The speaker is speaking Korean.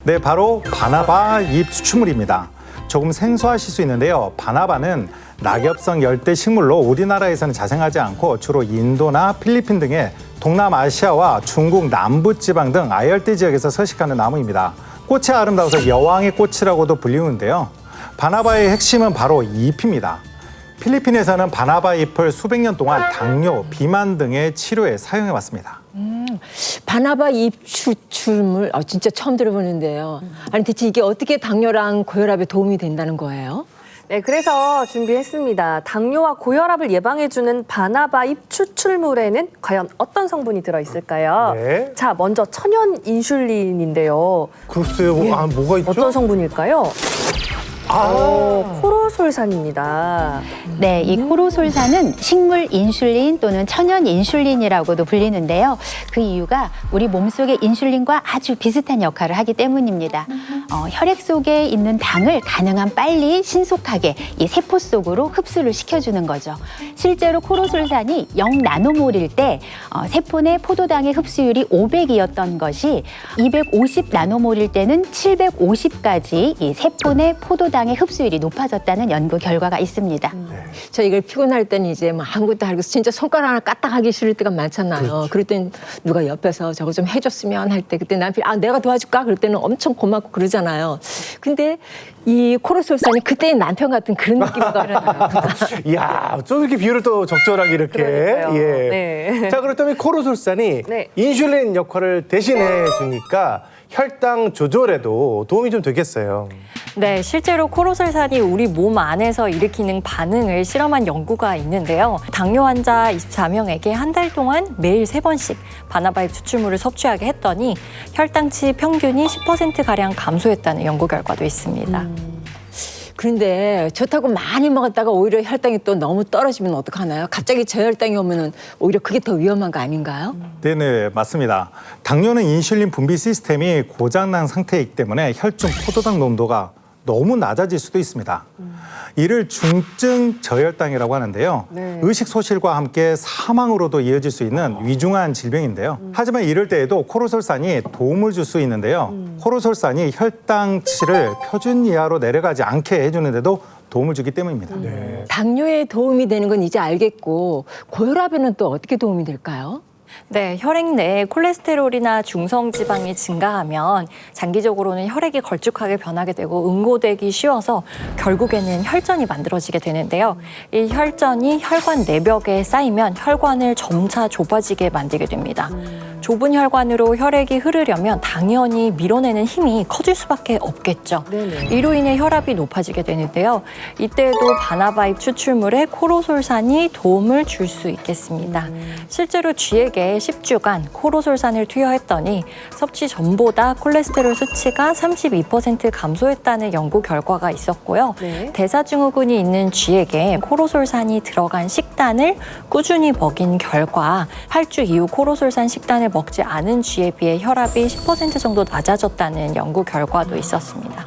네, 바로 바나바 잎 추출물입니다. 조금 생소하실 수 있는데요. 바나바는 낙엽성 열대 식물로 우리나라에서는 자생하지 않고 주로 인도나 필리핀 등의 동남아시아와 중국 남부지방 등 아열대 지역에서 서식하는 나무입니다. 꽃이 아름다워서 여왕의 꽃이라고도 불리우는데요. 바나바의 핵심은 바로 잎입니다. 필리핀에서는 바나바 잎을 수백 년 동안 당뇨, 비만 등의 치료에 사용해왔습니다. 바나바 잎 추출물 진짜 처음 들어보는데요. 아니 대체 이게 어떻게 당뇨랑 고혈압에 도움이 된다는 거예요? 네, 그래서 준비했습니다. 당뇨와 고혈압을 예방해주는 바나바 잎 추출물에는 과연 어떤 성분이 들어있을까요? 네. 자, 먼저 천연 인슐린인데요. 글쎄요, 뭐가 있죠? 어떤 성분일까요? 코로솔산입니다. 네, 이 코로솔산은 식물 인슐린 또는 천연 인슐린이라고도 불리는데요. 그 이유가 우리 몸속의 인슐린과 아주 비슷한 역할을 하기 때문입니다. 혈액 속에 있는 당을 가능한 빨리 신속하게 이 세포 속으로 흡수를 시켜주는 거죠. 실제로 코로솔산이 0나노몰일 때 세포 내 포도당의 흡수율이 500이었던 것이 250나노몰일 때는 750까지 이 세포 내 포도당의 흡수율이 높아졌다는 연구 결과가 있습니다. 저 이걸 피곤할 때는 이제 뭐 아무것도 알고 진짜 손가락 하나 까딱하기 싫을 때가 많잖아요. 그렇죠. 그럴 땐 누가 옆에서 저거 좀 해줬으면 할 때 그때 남편이 내가 도와줄까? 그럴 때는 엄청 고맙고 그러잖아요. 근데 이 코로솔산이 그때의 남편 같은 그런 느낌이더라고요. 이야, 좀 이렇게 비율을 또 적절하게 이렇게. 그러니까요. 예. 네. 자, 그렇다면 코로솔산이 네. 인슐린 역할을 대신해 주니까 혈당 조절에도 도움이 좀 되겠어요. 네, 실제로 코로솔산이 우리 몸 안에서 일으키는 반응을 실험한 연구가 있는데요. 당뇨 환자 24명에게 한 달 동안 매일 3번씩 바나바잎 추출물을 섭취하게 했더니 혈당치 평균이 10%가량 감소했다는 연구 결과도 있습니다. 그런데 좋다고 많이 먹었다가 오히려 혈당이 또 너무 떨어지면 어떡하나요? 갑자기 저혈당이 오면은 오히려 그게 더 위험한 거 아닌가요? 네네, 맞습니다. 당뇨는 인슐린 분비 시스템이 고장난 상태이기 때문에 혈중 포도당 농도가 너무 낮아질 수도 있습니다. 이를 중증 저혈당이라고 하는데요. 네. 의식 소실과 함께 사망으로도 이어질 수 있는 위중한 질병인데요. 하지만 이럴 때에도 코로솔산이 도움을 줄 수 있는데요. 코로솔산이 혈당치를 표준 이하로 내려가지 않게 해주는 데도 도움을 주기 때문입니다. 당뇨에 도움이 되는 건 이제 알겠고 고혈압에는 또 어떻게 도움이 될까요? 네, 혈액 내에 콜레스테롤이나 중성지방이 증가하면 장기적으로는 혈액이 걸쭉하게 변하게 되고 응고되기 쉬워서 결국에는 혈전이 만들어지게 되는데요. 이 혈전이 혈관 내벽에 쌓이면 혈관을 점차 좁아지게 만들게 됩니다. 좁은 혈관으로 혈액이 흐르려면 당연히 밀어내는 힘이 커질 수밖에 없겠죠. 네네. 이로 인해 혈압이 높아지게 되는데요. 이때에도 바나바잎 추출물에 코로솔산이 도움을 줄 수 있겠습니다. 실제로 쥐에게 10주간 코로솔산을 투여했더니 섭취 전보다 콜레스테롤 수치가 32% 감소했다는 연구 결과가 있었고요. 네. 대사증후군이 있는 쥐에게 코로솔산이 들어간 식단을 꾸준히 먹인 결과 8주 이후 코로솔산 식단을 먹지 않은 쥐에 비해 혈압이 10% 정도 낮아졌다는 연구 결과도 있었습니다.